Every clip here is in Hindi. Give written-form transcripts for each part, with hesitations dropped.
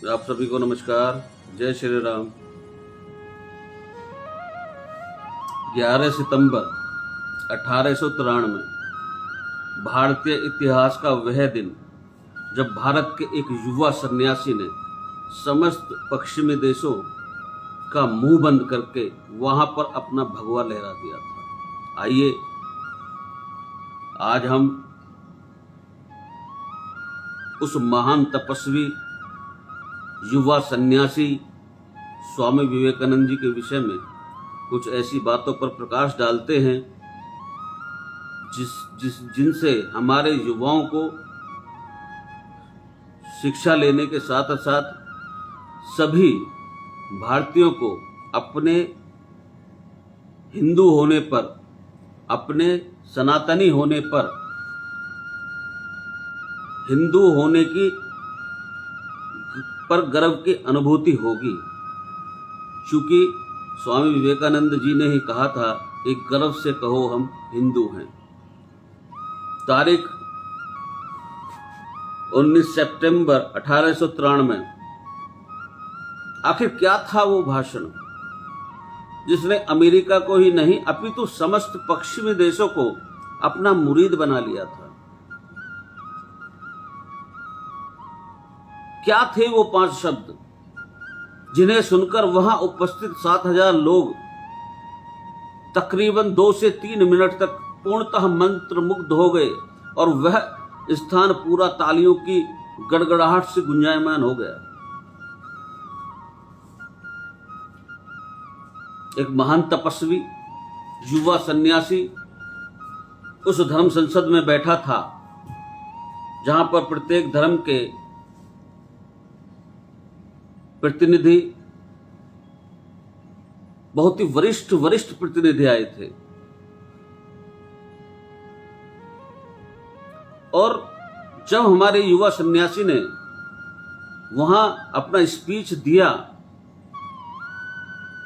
आप सभी को नमस्कार। जय श्री राम। 11 सितंबर 1893 भारतीय इतिहास का वह दिन जब भारत के एक युवा सन्यासी ने समस्त पश्चिमी देशों का मुंह बंद करके वहां पर अपना भगवा लहरा दिया था। आइए आज हम उस महान तपस्वी युवा सन्यासी स्वामी विवेकानंद जी के विषय में कुछ ऐसी बातों पर प्रकाश डालते हैं जिनसे हमारे युवाओं को शिक्षा लेने के साथ साथ सभी भारतीयों को अपने हिंदू होने पर, अपने सनातनी होने पर, हिंदू होने की पर गर्व की अनुभूति होगी। क्योंकि स्वामी विवेकानंद जी ने ही कहा था, एक गर्व से कहो हम हिंदू हैं। तारीख 19 सितंबर 1893। आखिर क्या था वो भाषण जिसने अमेरिका को ही नहीं अपितु समस्त पश्चिमी देशों को अपना मुरीद बना लिया था? क्या थे वो 5 शब्द जिन्हें सुनकर वहां उपस्थित 7000 लोग तकरीबन 2 से 3 मिनट तक पूर्णतः मंत्रमुग्ध हो गए और वह स्थान पूरा तालियों की गड़गड़ाहट से गुंजायमान हो गया। एक महान तपस्वी युवा सन्यासी उस धर्म संसद में बैठा था जहां पर प्रत्येक धर्म के प्रतिनिधि, बहुत ही वरिष्ठ प्रतिनिधि आए थे और जब हमारे युवा सन्यासी ने वहां अपना स्पीच दिया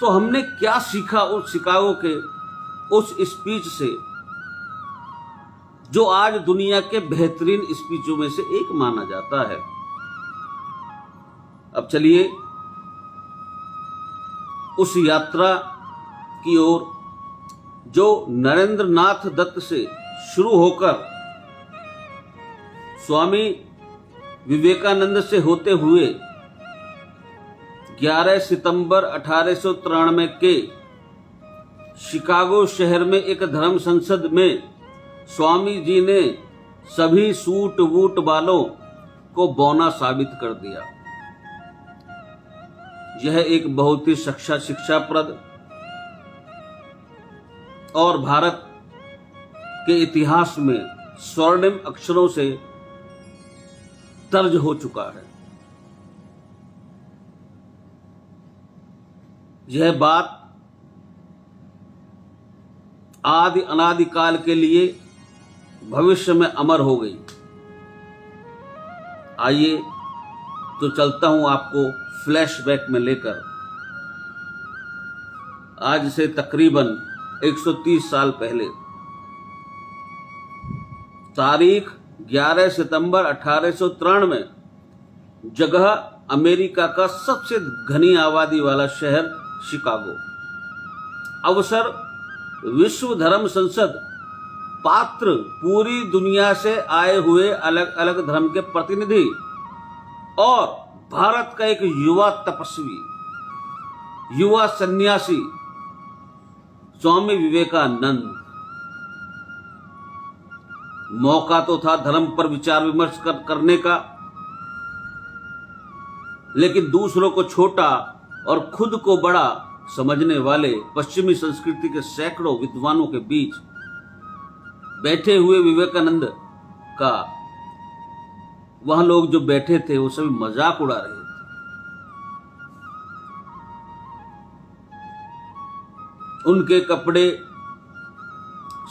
तो हमने क्या सीखा उस शिकागो के उस स्पीच से, जो आज दुनिया के बेहतरीन स्पीचों में से एक माना जाता है। अब चलिए उस यात्रा की ओर जो नरेंद्र नाथ दत्त से शुरू होकर स्वामी विवेकानंद से होते हुए 11 सितंबर 1893 के शिकागो शहर में एक धर्म संसद में स्वामी जी ने सभी सूट वूट वालों को बौना साबित कर दिया। यह एक बहुत ही शिक्षाप्रद और भारत के इतिहास में स्वर्णिम अक्षरों से दर्ज हो चुका है। यह बात आदि अनादि काल के लिए भविष्य में अमर हो गई। आइए तो चलता हूं आपको फ्लैशबैक में लेकर आज से तकरीबन 130 साल पहले। तारीख 11 सितंबर 1893। जगह अमेरिका का सबसे घनी आबादी वाला शहर शिकागो। अवसर विश्व धर्म संसद। पात्र पूरी दुनिया से आए हुए अलग अलग धर्म के प्रतिनिधि और भारत का एक युवा तपस्वी, युवा सन्यासी स्वामी विवेकानंद। मौका तो था धर्म पर विचार विमर्श करने का, लेकिन दूसरों को छोटा और खुद को बड़ा समझने वाले पश्चिमी संस्कृति के सैकड़ों विद्वानों के बीच बैठे हुए विवेकानंद का वहां लोग जो बैठे थे वो सभी मजाक उड़ा रहे थे। उनके कपड़े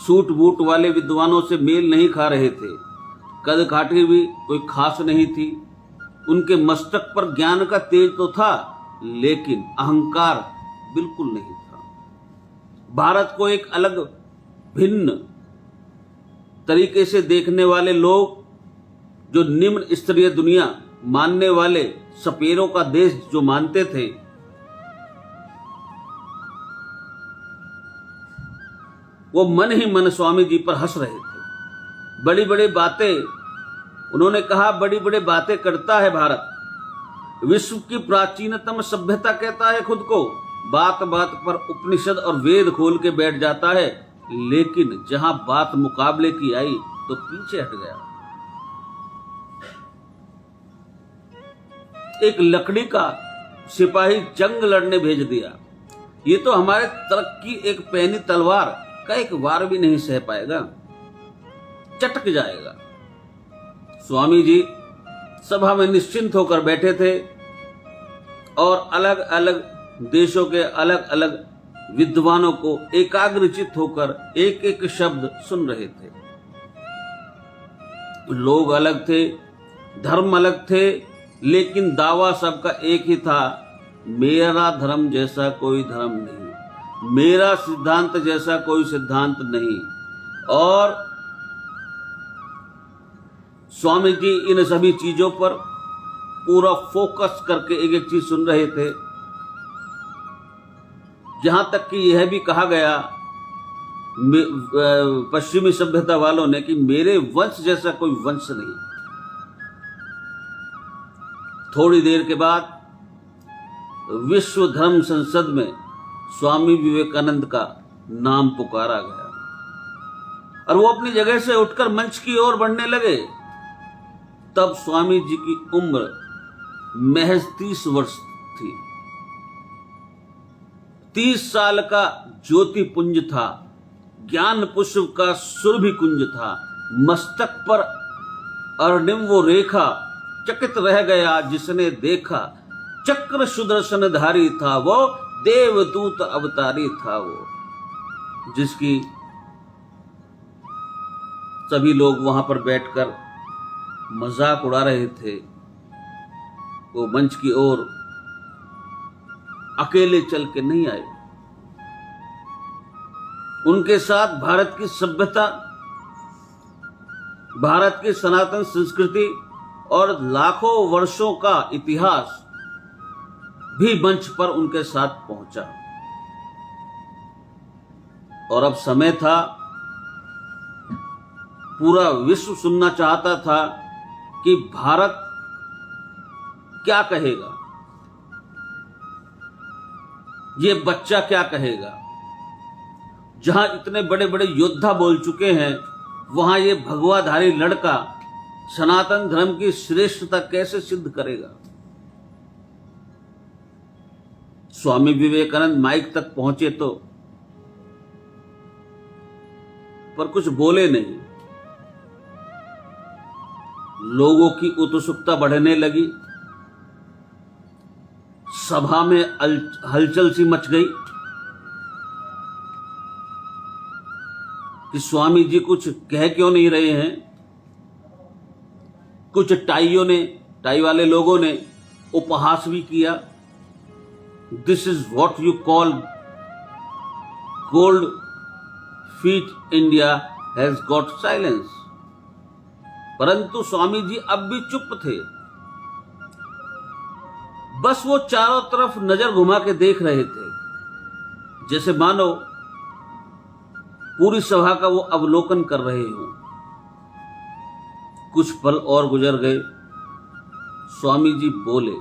सूट बूट वाले विद्वानों से मेल नहीं खा रहे थे। कद काठी भी कोई खास नहीं थी। उनके मस्तक पर ज्ञान का तेज तो था, लेकिन अहंकार बिल्कुल नहीं था। भारत को एक अलग भिन्न तरीके से देखने वाले लोग, जो निम्न स्तरीय दुनिया मानने वाले सपेरों का देश जो मानते थे, वो मन ही मन स्वामी जी पर हंस रहे थे। बड़ी बड़ी बातें उन्होंने कहा, बड़ी बड़ी बातें करता है भारत, विश्व की प्राचीनतम सभ्यता कहता है खुद को, बात बात पर उपनिषद और वेद खोल के बैठ जाता है, लेकिन जहां बात मुकाबले की आई तो पीछे हट गया। एक लकड़ी का सिपाही जंग लड़ने भेज दिया। ये तो हमारे तरक्की एक पैनी तलवार का एक वार भी नहीं सह पाएगा, चटक जाएगा। स्वामी जी सभा में निश्चिंत होकर बैठे थे और अलग अलग देशों के अलग अलग विद्वानों को एकाग्रचित होकर एक एक शब्द सुन रहे थे। लोग अलग थे, धर्म अलग थे, लेकिन दावा सबका एक ही था, मेरा धर्म जैसा कोई धर्म नहीं, मेरा सिद्धांत जैसा कोई सिद्धांत नहीं। और स्वामी जी इन सभी चीजों पर पूरा फोकस करके एक एक चीज सुन रहे थे। जहां तक कि यह भी कहा गया पश्चिमी सभ्यता वालों ने कि मेरे वंश जैसा कोई वंश नहीं। थोड़ी देर के बाद विश्व धर्म संसद में स्वामी विवेकानंद का नाम पुकारा गया और वो अपनी जगह से उठकर मंच की ओर बढ़ने लगे। तब स्वामी जी की उम्र महज 30 वर्ष थी। 30 साल का ज्योति पुंज था, ज्ञान पुष्प का सुरभि कुंज था, मस्तक पर अर्णिम वो रेखा, चकित रह गया जिसने देखा, चक्र सुदर्शनधारी था वो, देवदूत अवतारी था वो, जिसकी सभी लोग वहां पर बैठकर मजाक उड़ा रहे थे। वो मंच की ओर अकेले चल के नहीं आए, उनके साथ भारत की सभ्यता, भारत की सनातन संस्कृति और लाखों वर्षों का इतिहास भी मंच पर उनके साथ पहुंचा। और अब समय था, पूरा विश्व सुनना चाहता था कि भारत क्या कहेगा, ये बच्चा क्या कहेगा। जहां इतने बड़े बड़े योद्धा बोल चुके हैं, वहां ये भगवाधारी लड़का सनातन धर्म की श्रेष्ठता कैसे सिद्ध करेगा। स्वामी विवेकानंद माइक तक पहुंचे तो, पर कुछ बोले नहीं। लोगों की उत्सुकता बढ़ने लगी, सभा में हलचल सी मच गई कि स्वामी जी कुछ कह क्यों नहीं रहे हैं। कुछ टाई वाले लोगों ने उपहास भी किया। This is what you call cold feet, India has got silence. परंतु स्वामी जी अब भी चुप थे। बस वो चारों तरफ नजर घुमा के देख रहे थे, जैसे मानो पूरी सभा का वो अवलोकन कर रहे हों। कुछ पल और गुजर गए, स्वामी जी बोले,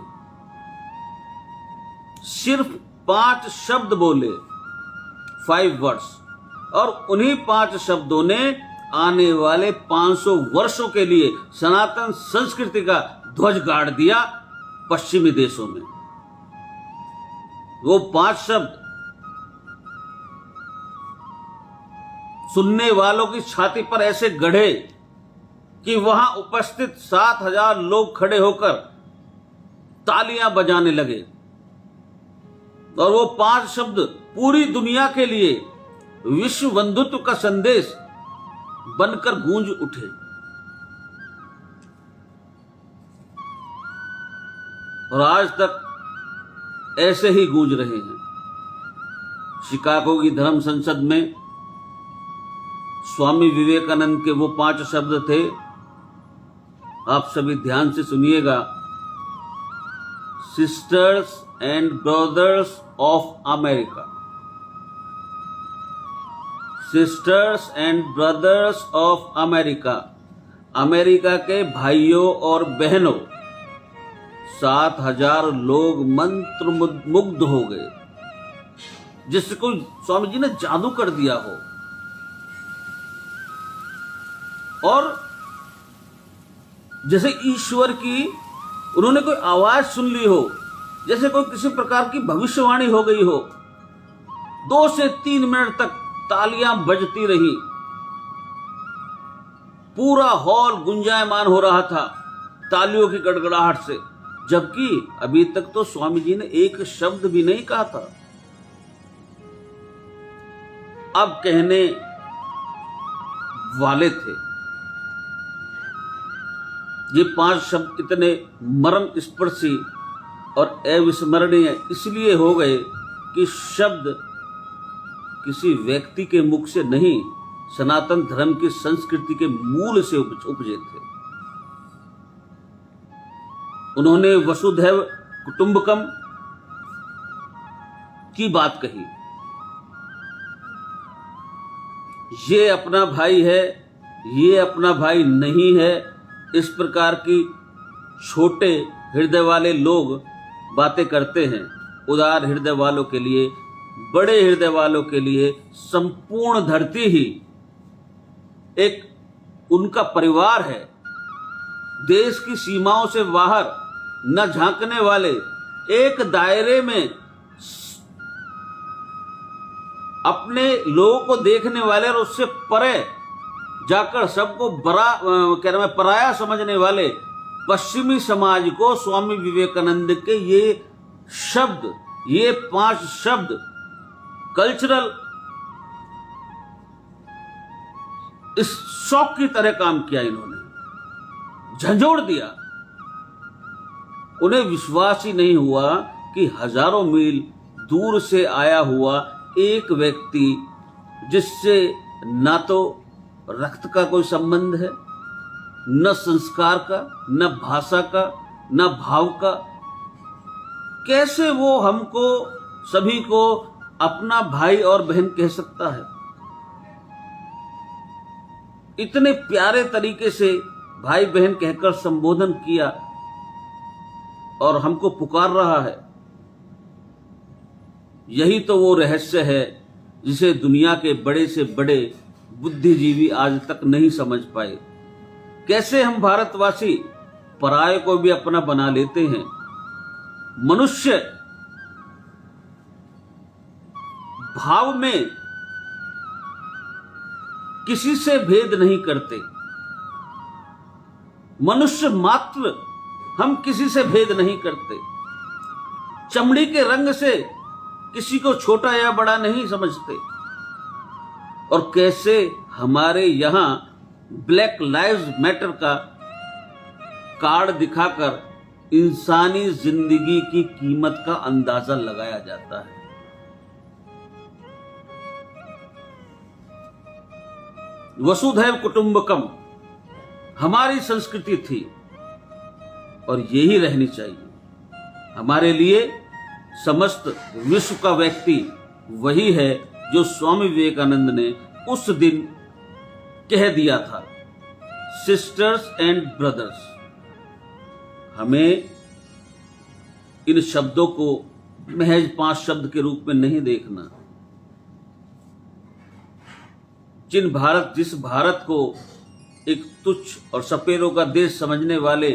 सिर्फ 5 शब्द बोले, 5 वर्ड्स, और उन्हीं 5 शब्दों ने आने वाले 500 वर्षों के लिए सनातन संस्कृति का ध्वज गाड़ दिया पश्चिमी देशों में। वो 5 शब्द सुनने वालों की छाती पर ऐसे गढ़े कि वहां उपस्थित 7000 लोग खड़े होकर तालियां बजाने लगे। और वो 5 शब्द पूरी दुनिया के लिए विश्व बंधुत्व का संदेश बनकर गूंज उठे। और आज तक ऐसे ही गूंज रहे हैं। शिकागो की धर्म संसद में स्वामी विवेकानंद के वो 5 शब्द थे, आप सभी ध्यान से सुनिएगा। Sisters and brothers of America. Sisters and brothers of America, America के भाइयों और बहनों। 7,000 लोग मंत्र मुग्ध हो गए, जिससे कोई स्वामी जी ने जादू कर दिया हो। और जैसे ईश्वर की उन्होंने कोई आवाज सुन ली हो, जैसे कोई किसी प्रकार की भविष्यवाणी हो गई हो। 2 से 3 मिनट तक तालियां बजती रही, पूरा हॉल गुंजायमान हो रहा था तालियों की गड़गड़ाहट से, जबकि अभी तक तो स्वामी जी ने एक शब्द भी नहीं कहा था। अब कहने वाले थे। ये 5 शब्द इतने मर्म स्पर्शी और अविस्मरणीय इसलिए हो गए कि शब्द किसी व्यक्ति के मुख से नहीं, सनातन धर्म की संस्कृति के मूल से उपजे थे। उन्होंने वसुधैव कुटुंबकम की बात कही। ये अपना भाई है, ये अपना भाई नहीं है, इस प्रकार की छोटे हृदय वाले लोग बातें करते हैं। उदार हृदय वालों के लिए, बड़े हृदय वालों के लिए संपूर्ण धरती ही एक उनका परिवार है। देश की सीमाओं से बाहर न झांकने वाले, एक दायरे में अपने लोगों को देखने वाले और उससे परे जाकर सबको पराया समझने वाले पश्चिमी समाज को स्वामी विवेकानंद के ये शब्द, ये 5 शब्द कल्चरल इस शौक की तरह काम किया। इन्होंने झंझोड़ दिया। उन्हें विश्वास ही नहीं हुआ कि हजारों मील दूर से आया हुआ एक व्यक्ति, जिससे ना तो रक्त का कोई संबंध है, न संस्कार का, न भाषा का, न भाव का, कैसे वो हमको सभी को अपना भाई और बहन कह सकता है। इतने प्यारे तरीके से भाई बहन कहकर संबोधन किया और हमको पुकार रहा है। यही तो वो रहस्य है जिसे दुनिया के बड़े से बड़े बुद्धिजीवी आज तक नहीं समझ पाए। कैसे हम भारतवासी पराये को भी अपना बना लेते हैं। मनुष्य भाव में किसी से भेद नहीं करते। मनुष्य मात्र हम किसी से भेद नहीं करते। चमड़ी के रंग से किसी को छोटा या बड़ा नहीं समझते। और कैसे हमारे यहां ब्लैक लाइव्स मैटर का कार्ड दिखाकर इंसानी जिंदगी की कीमत का अंदाजा लगाया जाता है। वसुधैव कुटुंबकम हमारी संस्कृति थी और यही रहनी चाहिए। हमारे लिए समस्त विश्व का व्यक्ति वही है जो स्वामी विवेकानंद ने उस दिन कह दिया था, सिस्टर्स एंड ब्रदर्स। हमें इन शब्दों को महज 5 शब्द के रूप में नहीं देखना। जिस भारत को एक तुच्छ और सपेरों का देश समझने वाले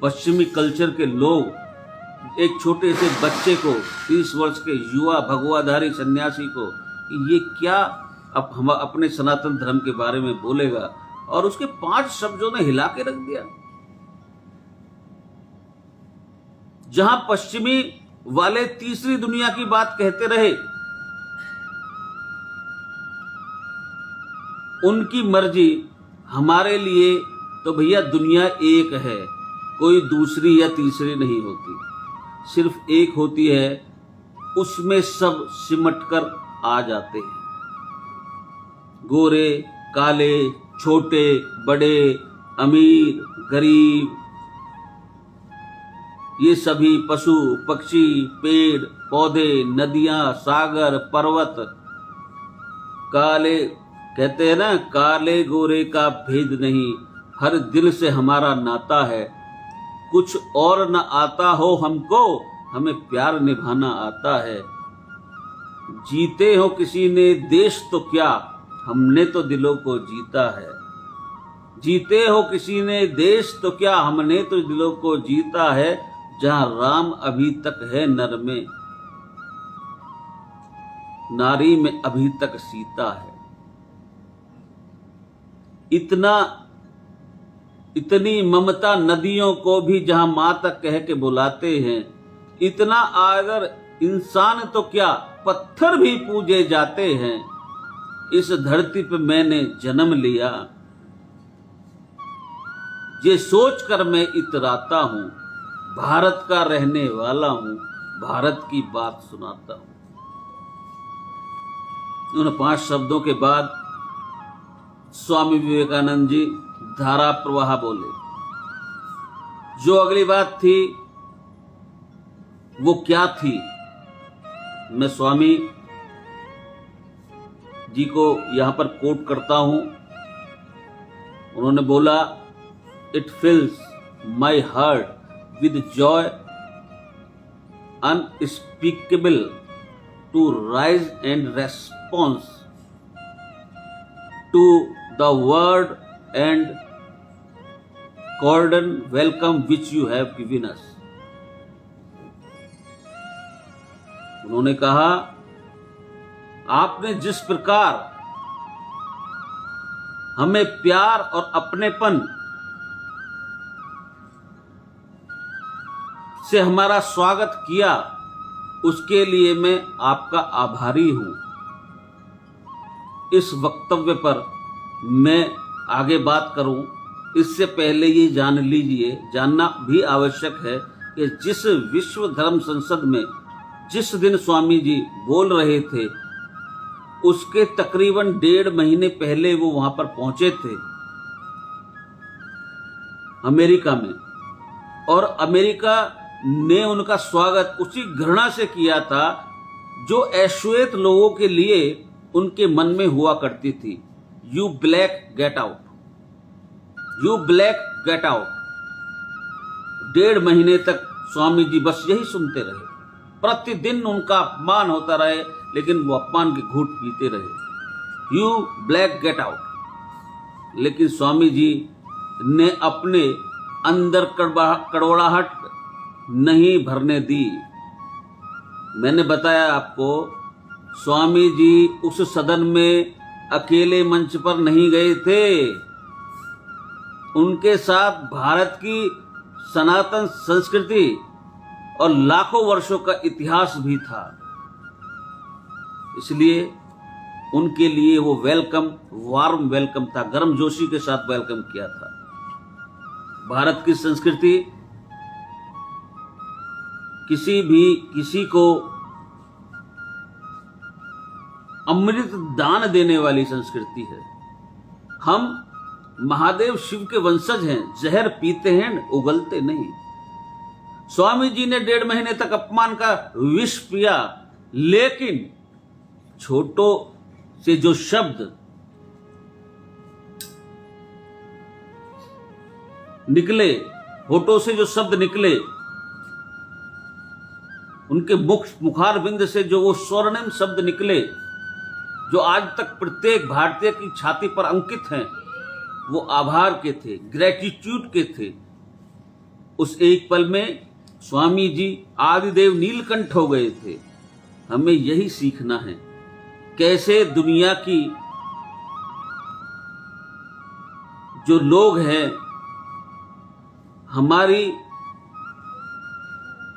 पश्चिमी कल्चर के लोग एक छोटे से बच्चे को, 30 वर्ष के युवा भगवाधारी सन्यासी को, ये क्या हम अपने सनातन धर्म के बारे में बोलेगा, और उसके 5 शब्दों ने हिला के रख दिया। जहां पश्चिमी वाले तीसरी दुनिया की बात कहते रहे, उनकी मर्जी। हमारे लिए तो भैया दुनिया एक है, कोई दूसरी या तीसरी नहीं होती, सिर्फ एक होती है। उसमें सब सिमट कर आ जाते हैं। गोरे काले, छोटे बड़े, अमीर गरीब, ये सभी पशु पक्षी पेड़ पौधे नदियां सागर पर्वत काले कहते हैं ना, काले गोरे का भेद नहीं, हर दिल से हमारा नाता है। कुछ और न आता हो हमको, हमें प्यार निभाना आता है। जीते हो किसी ने देश तो क्या, हमने तो दिलों को जीता है। जीते हो किसी ने देश तो क्या, हमने तो दिलों को जीता है। जहां राम अभी तक है नर में, नारी में अभी तक सीता है। इतनी ममता नदियों को भी जहां मां तक कह के बुलाते हैं। इतना आदर इंसान तो क्या, पत्थर भी पूजे जाते हैं। इस धरती पे मैंने जन्म लिया, ये सोचकर मैं इतराता हूं, भारत का रहने वाला हूं, भारत की बात सुनाता हूं। उन 5 शब्दों के बाद स्वामी विवेकानंद जी धारा प्रवाह बोले। जो अगली बात थी वो क्या थी, मैं स्वामी जी को यहां पर कोट करता हूं। उन्होंने बोला, it fills my heart with joy unspeakable to rise and response to the word and cordial welcome which you have given us। उन्होंने कहा, आपने जिस प्रकार हमें प्यार और अपनेपन से हमारा स्वागत किया, उसके लिए मैं आपका आभारी हूं। इस वक्तव्य पर मैं आगे बात करूं, इससे पहले ये जान लीजिए, जानना भी आवश्यक है कि जिस विश्व धर्म संसद में जिस दिन स्वामी जी बोल रहे थे, उसके तकरीबन 1.5 महीने पहले वो वहां पर पहुंचे थे अमेरिका में, और अमेरिका ने उनका स्वागत उसी घृणा से किया था जो अश्वेत लोगों के लिए उनके मन में हुआ करती थी। You black get out, you black get out. 1.5 महीने तक स्वामी जी बस यही सुनते रहे, प्रतिदिन उनका अपमान होता रहे, लेकिन वो अपमान के घूंट पीते रहे। You black get out. लेकिन स्वामी जी ने अपने अंदर कड़वाहट नहीं भरने दी। मैंने बताया आपको, स्वामी जी उस सदन में अकेले मंच पर नहीं गए थे, उनके साथ भारत की सनातन संस्कृति और लाखों वर्षों का इतिहास भी था। इसलिए उनके लिए वो वेलकम, वार्म वेलकम था, गर्मजोशी के साथ वेलकम किया था। भारत की संस्कृति किसी को अमृत दान देने वाली संस्कृति है। हम महादेव शिव के वंशज हैं, जहर पीते हैं, उगलते नहीं। स्वामी जी ने 1.5 महीने तक अपमान का विष पिया, लेकिन छोटों से जो शब्द निकले, होठों से जो शब्द निकले, उनके मुखार बिंद से जो वो स्वर्णिम शब्द निकले, जो आज तक प्रत्येक भारतीय की छाती पर अंकित हैं, वो आभार के थे, ग्रेटिट्यूड के थे। उस एक पल में स्वामी जी आदिदेव नीलकंठ हो गए थे। हमें यही सीखना है, कैसे दुनिया की जो लोग हैं हमारी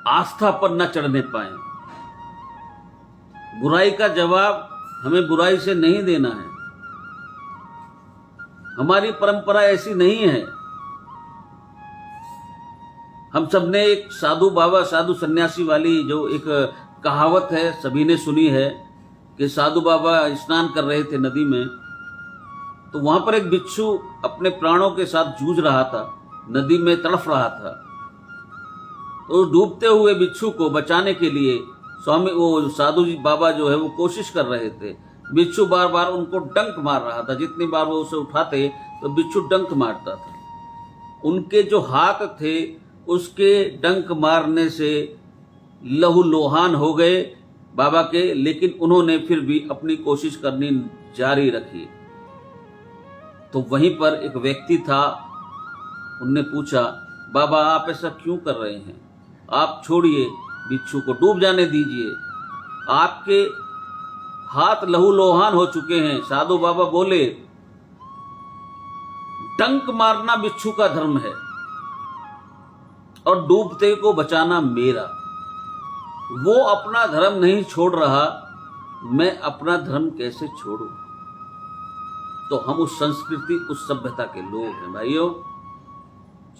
आस्था पर न चढ़ने पाए। बुराई का जवाब हमें बुराई से नहीं देना है। हमारी परंपरा ऐसी नहीं है। हम सबने एक साधु बाबा, साधु सन्यासी वाली जो एक कहावत है, सभी ने सुनी है कि साधु बाबा स्नान कर रहे थे नदी में, तो वहां पर एक बिच्छू अपने प्राणों के साथ जूझ रहा था, नदी में तड़फ रहा था। उस डूबते हुए बिच्छू को बचाने के लिए स्वामी वो साधु जी बाबा जो है वो कोशिश कर रहे थे। बिच्छू बार बार उनको डंक मार रहा था, जितनी बार वो उसे उठाते तो बिच्छू डंक मारता था। उनके जो हाथ थे उसके डंक मारने से लहूलुहान हो गए बाबा के, लेकिन उन्होंने फिर भी अपनी कोशिश करनी जारी रखी। तो वहीं पर एक व्यक्ति था, उनने पूछा, बाबा आप ऐसा क्यों कर रहे हैं? आप छोड़िए, बिच्छू को डूब जाने दीजिए, आपके हाथ लहूलुहान हो चुके हैं। साधु बाबा बोले, डंक मारना बिच्छू का धर्म है और डूबते को बचाना मेरा। वो अपना धर्म नहीं छोड़ रहा, मैं अपना धर्म कैसे छोड़ूं? तो हम उस संस्कृति, उस सभ्यता के लोग हैं भाइयों,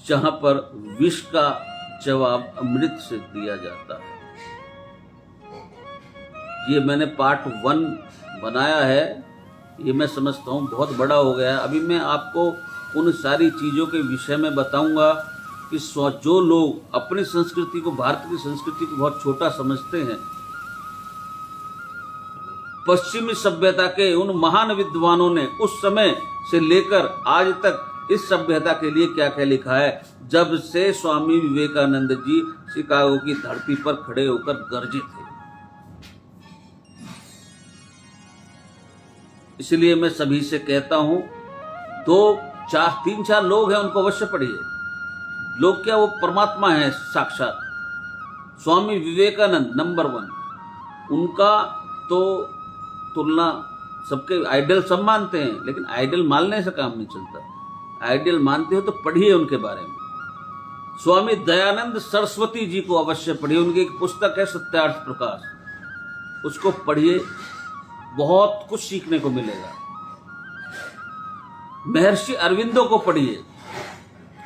जहां पर विष का जवाब अमृत से दिया जाता है। ये मैंने पार्ट 1 बनाया है, ये मैं समझता हूँ बहुत बड़ा हो गया है। अभी मैं आपको उन सारी चीज़ों के विषय में बताऊंगा कि जो लोग अपनी संस्कृति को, भारत की संस्कृति को बहुत छोटा समझते हैं, पश्चिमी सभ्यता के उन महान विद्वानों ने उस समय से लेकर आज तक इस सभ्यता के लिए क्या क्या लिखा है। जब से स्वामी विवेकानंद जी शिकागो की धरती पर खड़े होकर गरजे थे। इसलिए मैं सभी से कहता हूं, 3-4 लोग हैं, उनको अवश्य पढ़िए। लोग क्या, वो परमात्मा है साक्षात। स्वामी विवेकानंद नंबर 1, उनका तो तुलना सबके आइडल सब मानते हैं, लेकिन आइडल मानने से काम नहीं चलता। आइडल मानते हो तो पढ़िए उनके बारे में। स्वामी दयानंद सरस्वती जी को अवश्य पढ़िए, उनकी एक पुस्तक है सत्यार्थ प्रकाश, उसको पढ़िए, बहुत कुछ सीखने को मिलेगा। महर्षि अरविंदो को पढ़िए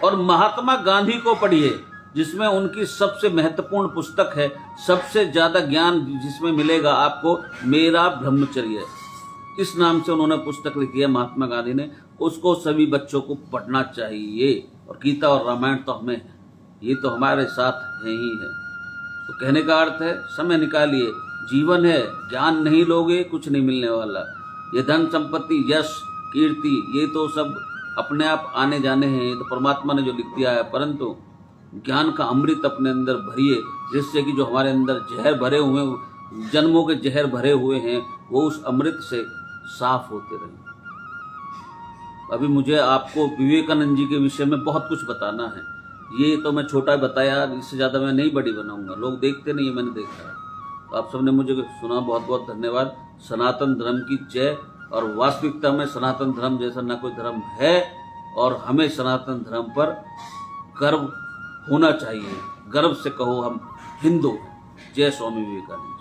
और महात्मा गांधी को पढ़िए, जिसमें उनकी सबसे महत्वपूर्ण पुस्तक है, सबसे ज्यादा ज्ञान जिसमें मिलेगा आपको, मेरा ब्रह्मचर्य, इस नाम से उन्होंने पुस्तक लिखी है महात्मा गांधी ने। उसको सभी बच्चों को पढ़ना चाहिए। और गीता और रामायण तो हमें, ये तो हमारे साथ है ही है। तो कहने का अर्थ है, समय निकालिए, जीवन है, ज्ञान नहीं लोगे कुछ नहीं मिलने वाला। ये धन संपत्ति, यश, कीर्ति, ये तो सब अपने आप आने जाने हैं, ये तो परमात्मा ने जो लिख दिया है। परंतु ज्ञान का अमृत अपने अंदर भरिए, जिससे कि जो हमारे अंदर जहर भरे हुए, जन्मों के जहर भरे हुए हैं, वो उस अमृत से साफ होते रहे। अभी मुझे आपको विवेकानंद जी के विषय में बहुत कुछ बताना है। ये तो मैं छोटा बताया, इससे ज़्यादा मैं नहीं बड़ी बनाऊंगा, लोग देखते नहीं है, मैंने देखा है। तो आप सबने मुझे सुना, बहुत बहुत धन्यवाद। सनातन धर्म की जय। और वास्तविकता में सनातन धर्म जैसा ना कोई धर्म है, और हमें सनातन धर्म पर गर्व होना चाहिए। गर्व से कहो हम हिंदू। जय स्वामी विवेकानंद।